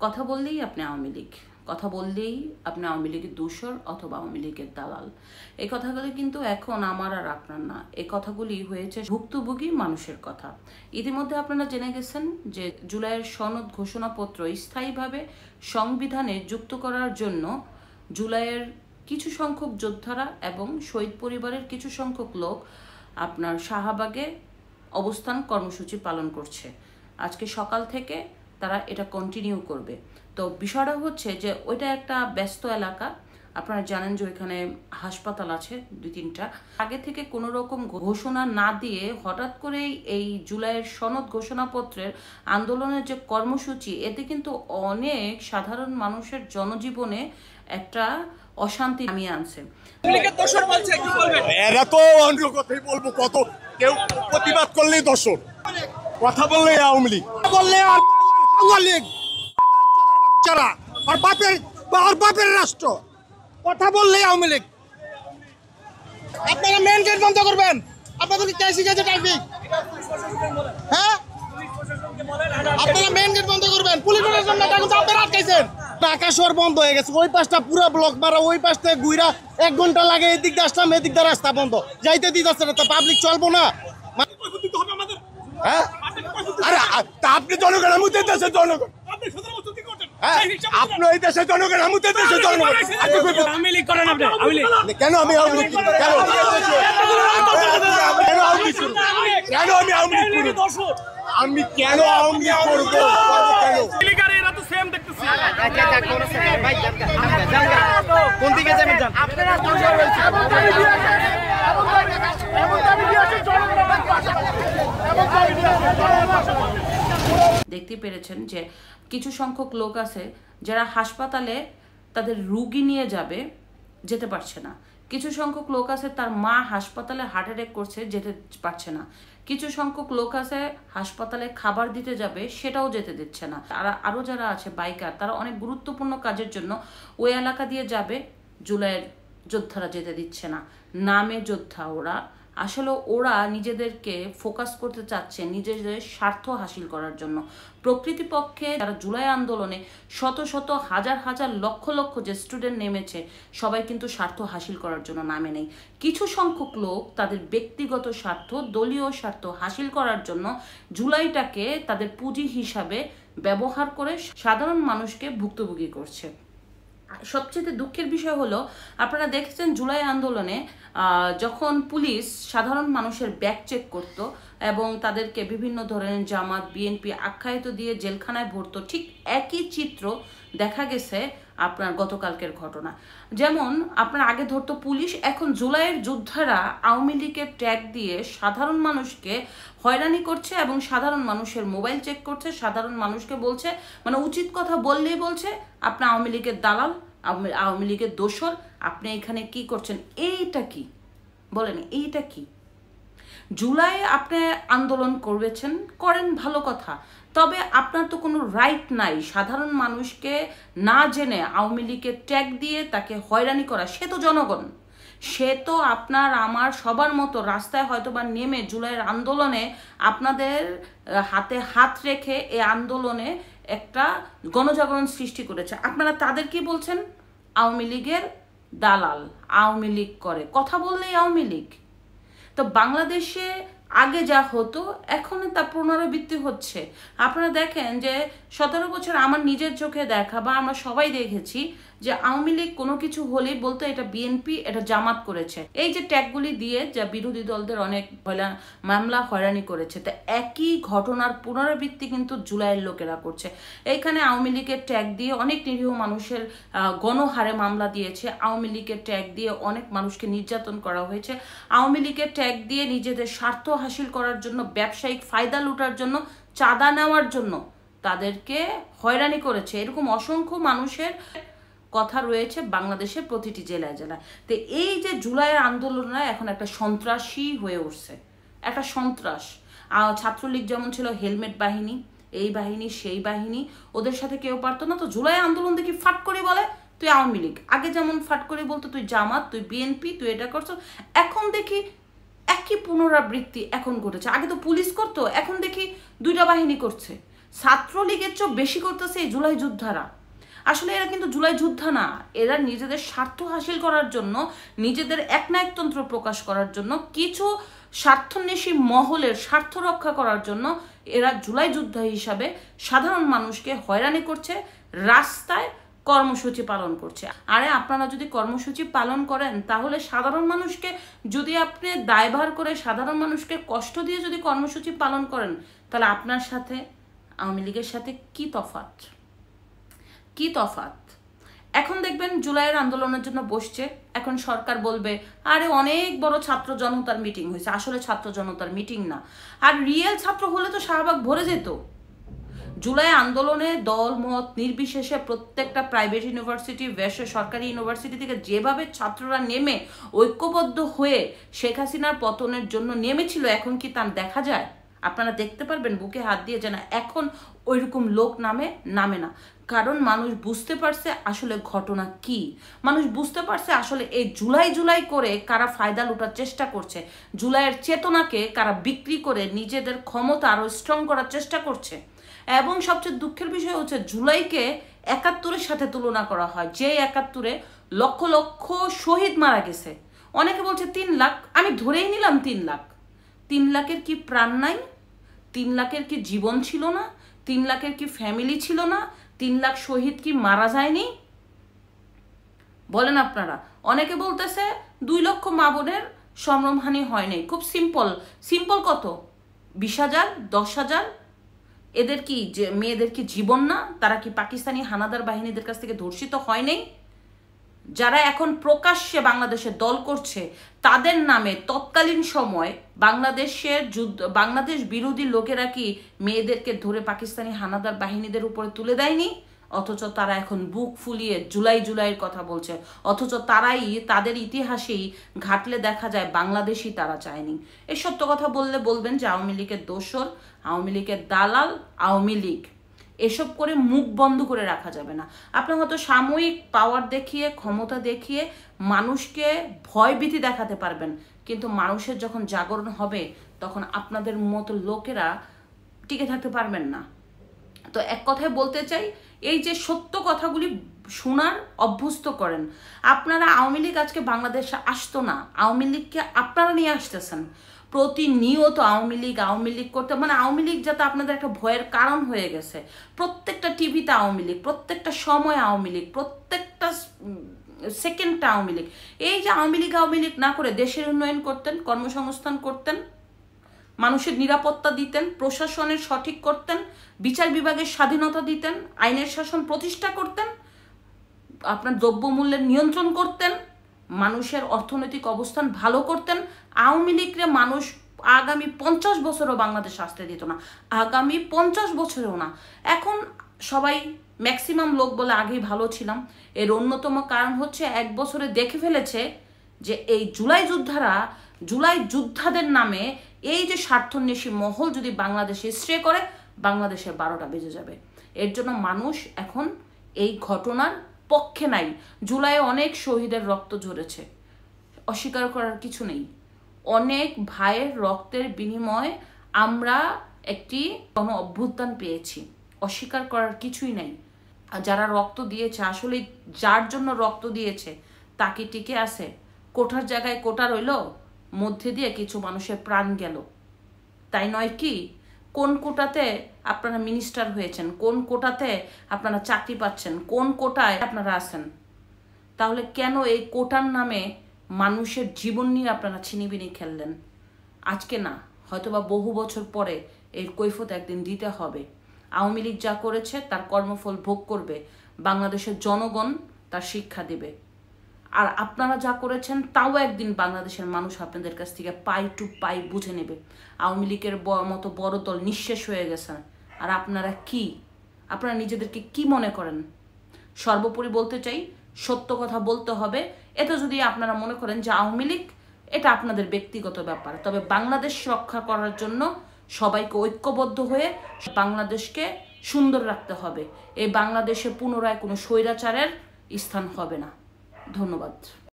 কথা বললেই আপনি আওয়ামী লীগ, কথা বললেই আপনি আওয়ামী লীগের দোসর অথবা আওয়ামী লীগের দালাল। এই কথাগুলি কিন্তু এখন আমার আর আপনার না, এই কথাগুলি হয়েছে ভুক্তভোগী মানুষের কথা। ইতিমধ্যে আপনারা জেনে গেছেন যে জুলাইয়ের সনদ ঘোষণাপত্র স্থায়ীভাবে সংবিধানে যুক্ত করার জন্য জুলাইয়ের কিছু সংখ্যক যোদ্ধারা এবং শহীদ পরিবারের কিছু সংখ্যক লোক আপনার শাহবাগে অবস্থান কর্মসূচি পালন করছে। আজকে সকাল থেকে তারা এটা কন্টিনিউ করবে। তো বিষয়টা হচ্ছে যে ওইটা একটা ব্যস্ত এলাকা, আপনারা জানেন যে ওইখানে হাসপাতাল আছে 2-3টা। আগে থেকে কোনো রকম ঘোষণা না দিয়ে হঠাৎ করেই এই জুলাইয়ের সনদ ঘোষণাপত্রের আন্দোলনের যে কর্মসূচি, এতে কিন্তু অনেক সাধারণ মানুষের জনজীবনে একটা অশান্তি নামিয়ে আনছে। এরা তো অন্য কথাই বলবো, কত কেউ প্রতিবাদ করলেই দর্শক, কথা বললেই আওয়ামী লীগ, বললে বাপের রাষ্ট্র, কথা বললেই আওয়ামী লীগ। আপনারা মেন গেট বন্ধ করবেন, আপনাদের কে শিখেছে ট্রাফিক? হ্যাঁ, আপনারা মেন গেট বন্ধ করবেন, পুলিশের জন্য আপনারা আটকাইছেন। আকাশর বন্ধ হয়ে গেছে, ওই পাশটা পুরো ব্লক মারা, ওই পাশটা ঘুরা 1 ঘন্টা লাগে, এদিক দিয়ে আসলাম, এদিক দিয়ে রাস্তা বন্ধ, যাইতে দিতেছে না, তো পাবলিক চলবো না। হ্যাঁ, আরে আপনি জনগণ, আমি দেশের জনগণ, আপনি এই দেশের জনগণ, আমি দেশের জনগণ। কেন আমি আওয়ামী লীগ, আমি কেন আওয়ামী লীগ করবো? কোন দিকে যাবেন? দেখতে পেরেছেন যে কিছু সংখ্যক লোক আছে যারা হাসপাতালে তাদের রুগী নিয়ে যাবে, যেতে পারছে না। কিছু সংখ্যক লোক আছে তার মা হাসপাতালে হার্ট অ্যাটাক করছে, যেতে পারছে না। কিছু সংখ্যক লোক আছে হাসপাতালে খাবার দিতে যাবে, সেটাও যেতে দিচ্ছে না। আরও যারা আছে বাইকার, তারা অনেক গুরুত্বপূর্ণ কাজের জন্য ওই এলাকা দিয়ে যাবে, জুলাইয়ের যোদ্ধারা যেতে দিচ্ছে না। নামে যোদ্ধা ওরা, আসলে ওরা নিজেদেরকে ফোকাস করতে চাচ্ছে নিজেদের স্বার্থ হাসিল করার জন্য। প্রকৃতিপক্ষে যারা জুলাই আন্দোলনে শত শত হাজার হাজার লক্ষ লক্ষ যে স্টুডেন্ট নেমেছে, সবাই কিন্তু স্বার্থ হাসিল করার জন্য নামে নেই। কিছু সংখ্যক লোক তাদের ব্যক্তিগত স্বার্থ, দলীয় স্বার্থ হাসিল করার জন্য জুলাইটাকে তাদের পুঁজি হিসাবে ব্যবহার করে সাধারণ মানুষকে ভুক্তভোগী করছে। সবচেয়ে দুঃখের বিষয় হলো, আপনারা দেখেছেন জুলাই আন্দোলনে যখন পুলিশ সাধারণ মানুষের ব্যাগ চেক করত এবং তাদেরকে বিভিন্ন ধরনের জামাত, বিএনপি আখ্যায়িত দিয়ে জেলখানায় ভরতো, ঠিক একই চিত্র দেখা গেছে আপনার গতকালকের ঘটনা। যেমন আপনার আগে ধরতো পুলিশ, এখন জুলাইয়ের যোদ্ধারা আওয়ামী লীগের ট্যাগ দিয়ে সাধারণ মানুষকে হয়রানি করছে এবং সাধারণ মানুষের মোবাইল চেক করছে, সাধারণ মানুষকে বলছে, মানে উচিত কথা বললেই বলছে আপনি আওয়ামী লীগের দালাল, আওয়ামী লীগের দোসর, আপনি এখানে কি করছেন? এইটা কি বলেন, এইটা কি? জুলাই আপনি আন্দোলন করেছেন, করেন, ভালো কথা, তবে আপনার তো কোনো রাইট নাই সাধারণ মানুষকে না জেনে আওয়ামী লীগের ট্যাগ দিয়ে তাকে হয়রানি করা। সে তো জনগণ, সে তো আপনার আমার সবার মতো রাস্তায় হয়তো বা নেমে জুলাইয়ের আন্দোলনে আপনাদের হাতে হাত রেখে এই আন্দোলনে একটা গণজাগরণ সৃষ্টি করেছে। আপনারা তাদের কি বলছেন? আওয়ামী লীগের দালাল, আওয়ামী লীগ করে, কথা বললেই আওয়ামী লীগ। তো বাংলাদেশে আগে যা হতো এখন তা পুনরাবৃত্তি হচ্ছে। আপনারা দেখেন যে 17 বছর আমার নিজের চোখে দেখা বা আমরা সবাই দেখেছি যে আওয়ামী লীগ কোনো কিছু হলেই বলতো এটা বিএনপি, এটা জামাত করেছে। এই যে ট্যাগগুলি দিয়ে যা বিরোধী দলদের অনেক মামলা হয়রানি করেছে, তা একই ঘটনার পুনরাবৃত্তি কিন্তু জুলাইয়ের লোকেরা করছে। এইখানে আওয়ামী লীগের ট্যাগ দিয়ে অনেক নিরীহ মানুষের গণহারে মামলা দিয়েছে, আওয়ামী লীগের ট্যাগ দিয়ে অনেক মানুষকে নির্যাতন করা হয়েছে, আওয়ামী লীগের ট্যাগ দিয়ে নিজেদের স্বার্থ হাসিল করার জন্য, ব্যবসায়িক ফায়দা লুটার জন্য, চাঁদা নেওয়ার জন্য তাদেরকে হয়রানি করেছে। এরকম অসংখ্য মানুষের কথা রয়েছে বাংলাদেশের প্রতিটি জেলায় জেলায়। তো এই যে জুলাইয়ের আন্দোলনরা এখন একটা সন্ত্রাসী হয়ে উঠছে, একটা সন্ত্রাস। ছাত্রলীগ যেমন ছিল হেলমেট বাহিনী, এই বাহিনী সেই বাহিনী, ওদের সাথে কেউ পারতো না। তো জুলাই আন্দোলন দেখি ফাট করে বলে তুই আওয়ামী লীগ। আগে যেমন ফাট করে বলতো তুই জামাত, তুই বিএনপি, তুই এটা করছো। এখন দেখি একই পুনরাবৃত্তি এখন ঘটেছে। আগে তো পুলিশ করতো, এখন দেখি 2টা বাহিনী করছে। ছাত্রলীগের চেয়ে বেশি করতেছে এই জুলাই যোদ্ধারা। আসলে এরা কিন্তু জুলাই যোদ্ধা না, এরা নিজেদের স্বার্থ হাসিল করার জন্য, নিজেদের একনায়কতন্ত্র প্রকাশ করার জন্য, কিছু স্বার্থন্বেষী মহলের স্বার্থ রক্ষা করার জন্য এরা জুলাই যোদ্ধা হিসাবে সাধারণ মানুষকে হয়রানি করছে, রাস্তায় কর্মসূচি পালন করছে। আরে আপনারা যদি কর্মসূচি পালন করেন তাহলে সাধারণ মানুষকে যদি আপনি দায়ভার করে সাধারণ মানুষকে কষ্ট দিয়ে যদি কর্মসূচি পালন করেন, তাহলে আপনার সাথে আওয়ামী লীগের সাথে কি তফাৎ? কি তফাৎ? এখন দেখবেন জুলাইয়ের আন্দোলনের জন্য বসছে, এখন সরকার বলবে আরে অনেক বড় ছাত্র জনতার মিটিং হয়েছে। আসলে ছাত্র জনতার মিটিং না, আর রিয়েল ছাত্র হলে তো শাহবাগ ভরে যেত। জুলাই আন্দোলনে দল মত নির্বিশেষে প্রত্যেকটা প্রাইভেট ইউনিভার্সিটি, সরকারি ইউনিভার্সিটি থেকে যেভাবে ছাত্ররা নেমে ঐক্যবদ্ধ হয়ে শেখ হাসিনার পতনের জন্য নেমেছিল, এখন কি তা দেখা যায়? আপনারা দেখতে পারবেন বুকে হাত দিয়ে যে না, এখন ওইরকম লোক নামে না। কারণ মানুষ বুঝতে পারছে আসলে ঘটনা কি, মানুষ বুঝতে পারছে আসলে এই জুলাই করে কারা ফায়দা লুটার চেষ্টা করছে, জুলাইয়ের চেতনাকে কারা বিক্রি করে নিজেদের ক্ষমতা আরো স্ট্রং করার চেষ্টা করছে। এবং সবচেয়ে দুঃখের বিষয় হচ্ছে জুলাইকে ৭১-এর সাথে তুলনা করা হয়, যে ৭১-এ লক্ষ লক্ষ শহীদ মারা গেছে। অনেকে বলছে ৩ লাখ, আমি ধরেই নিলাম ৩ লাখ। ৩ লাখের কি প্রাণ নাই? ৩ লাখের কি জীবন ছিল না? ৩ লাখের কি ফ্যামিলি ছিল না? ৩ লাখ শহীদ কি মারা যায়নি? বলেন আপনারা। অনেকে বলতেছে ২ লক্ষ মা বোনের সম্ভ্রমহানি হয় নাই। খুব সিম্পল কত? ২০,০০০, ১০,০০০? এদের কি মেয়েদের কি জীবন না? তারা কি পাকিস্তানি হানাদার বাহিনীদের কাছ থেকে ধর্ষিত হয় নাই? যারা এখন প্রকাশ্যে বাংলাদেশে দল করছে তাদের নামে তৎকালীন সময় বাংলাদেশ বিরোধী লোকেরা কি মেয়েদেরকে ধরে পাকিস্তানি হানাদার বাহিনীদের উপরে তুলে দেয়নি? অথচ তারা এখন বুক ফুলিয়ে জুলাইয়ের কথা বলছে, অথচ তাদের ইতিহাসেই ঘাটলে দেখা যায় বাংলাদেশই তারা চায়নি। এই সত্য কথা বলবেন যে আওয়ামী লীগের দোসর, আওয়ামী লীগের দালাল, আওয়ামী লীগ, এসব করে মুখ বন্ধ করে রাখা যাবে না। আপনি হয়তো সাময়িক পাওয়ার দেখিয়ে, ক্ষমতা দেখিয়ে মানুষকে ভয়ভীতি দেখাতে পারবেন, কিন্তু মানুষের যখন জাগরণ হবে তখন আপনাদের মতো লোকেরা টিকে থাকতে পারবেন না। তো এক কথায় বলতে চাই, এই যে সত্য কথাগুলি শোনার অভ্যস্ত করেন। আপনারা আওয়ামী লীগ আজকে বাংলাদেশে আসতো না, আওয়ামী লীগকে আপনারা নিয়ে আসতেছেন। প্রতিনিয়ত আওয়ামী লীগ করতে, মানে আওয়ামী লীগ যাতে আপনাদের একটা ভয়ের কারণ হয়ে গেছে। প্রত্যেকটা টিভিতে আওয়ামী লীগ, প্রত্যেকটা সময় আওয়ামী লীগ, প্রত্যেকটা সেকেন্ডটা আওয়ামী লীগ। এই যে আওয়ামী লীগ না করে দেশের উন্নয়ন করতেন, কর্মসংস্থান করতেন, মানুষের নিরাপত্তা দিতেন, প্রশাসনের সঠিক করতেন, বিচার বিভাগের স্বাধীনতা দিতেন, আইনের শাসন প্রতিষ্ঠা করতেন, আপনার দ্রব্যমূল্যের নিয়ন্ত্রণ করতেন, মানুষের অর্থনৈতিক অবস্থান ভালো করতেন। আওয়ামী লীগরে মানুষ আগামী 50 বছরও বাংলাদেশ আসতে দিত না, আগামী 50 বছরেও না। এখন সবাই ম্যাক্সিমাম লোক বলে আগেই ভালো ছিলাম। এর অন্যতম কারণ হচ্ছে 1 বছরে দেখে ফেলেছে যে এই জুলাই যোদ্ধাদের নামে এই যে স্বার্থন্বেষী মহল যদি বাংলাদেশে স্ট্রে করে, বাংলাদেশে 12টা বেজে যাবে। এর জন্য মানুষ এখন এই ঘটনার পক্ষে নাই। জুলাইয়ে অনেক শহীদের রক্ত ঝরেছে, অস্বীকার করার কিছু নেই। অনেক ভাইয়ের রক্তের বিনিময়ে আমরা একটি গণ অভ্যুত্থান পেয়েছি, অস্বীকার করার কিছুই নাই। আর যারা রক্ত দিয়েছে, আসলে যার জন্য রক্ত দিয়েছে তাকে টিকে আছে? কোঠার জায়গায় কোটা রইল, মধ্যে দিয়ে কিছু মানুষের প্রাণ গেল, তাই নয় কি? কোন কোটাতে আপনারা মিনিস্টার হয়েছেন, কোন কোটাতে আপনারা চাকরি পাচ্ছেন, কোন কোটায় আপনারা আছেন? তাহলে কেন এই কোটার নামে মানুষের জীবন নিয়ে আপনারা ছিনিবিনি খেললেন? আজকে না, হয়তোবা বহু বছর পরে এর কৈফিয়ত একদিন দিতে হবে। আওয়ামী লীগ যা করেছে তার কর্মফল ভোগ করবে, বাংলাদেশের জনগণ তার শিক্ষা দেবে। আর আপনারা যা করেছেন তাও একদিন বাংলাদেশের মানুষ আপনাদের কাছ থেকে পাই টু পাই বুঝে নেবে। আওয়ামী লীগের মতো বড় দল নিঃশেষ হয়ে গেছে, আর আপনারা নিজেদেরকে কি মনে করেন? সর্বোপরি বলতে চাই, সত্য কথা বলতে হবে। এটা যদি আপনারা মনে করেন যে আওয়ামী লীগ, এটা আপনাদের ব্যক্তিগত ব্যাপার, তবে বাংলাদেশ রক্ষা করার জন্য সবাইকে ঐক্যবদ্ধ হয়ে বাংলাদেশকে সুন্দর রাখতে হবে। এই বাংলাদেশে পুনরায় কোনো স্বৈরাচারের স্থান হবে না। ধন্যবাদ।